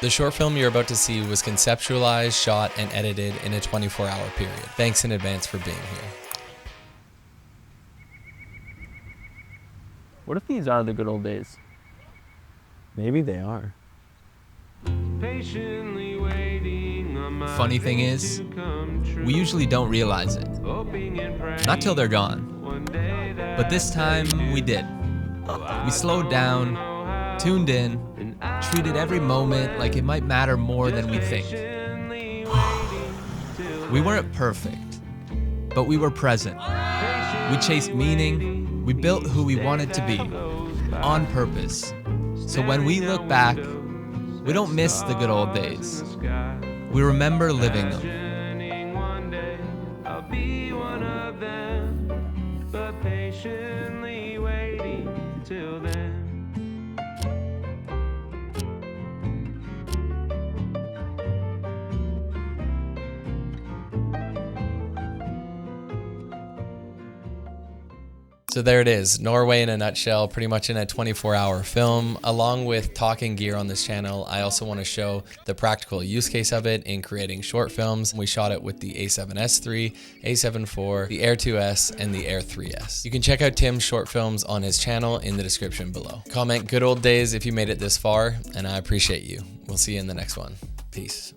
The short film you're about to see was conceptualized, shot, and edited in a 24-hour period. Thanks in advance for being here. What if these are the good old days? Maybe they are. Funny thing is, we usually don't realize it. Not till they're gone. But this time, we did. We slowed down, tuned in, treated every moment like it might matter more than we think. We weren't perfect, but we were present. We chased meaning, we built who we wanted to be, on purpose. So when we look back, we don't miss the good old days. We remember living them. So there it is, Norway in a nutshell, pretty much in a 24-hour film. Along with talking gear on this channel, I also want to show the practical use case of it in creating short films. We shot it with the A7S III, A7 IV, the Air 2S, and the Air 3S. You can check out Tim's short films on his channel in the description below. Comment good old days if you made it this far, and I appreciate you. We'll see you in the next one. Peace.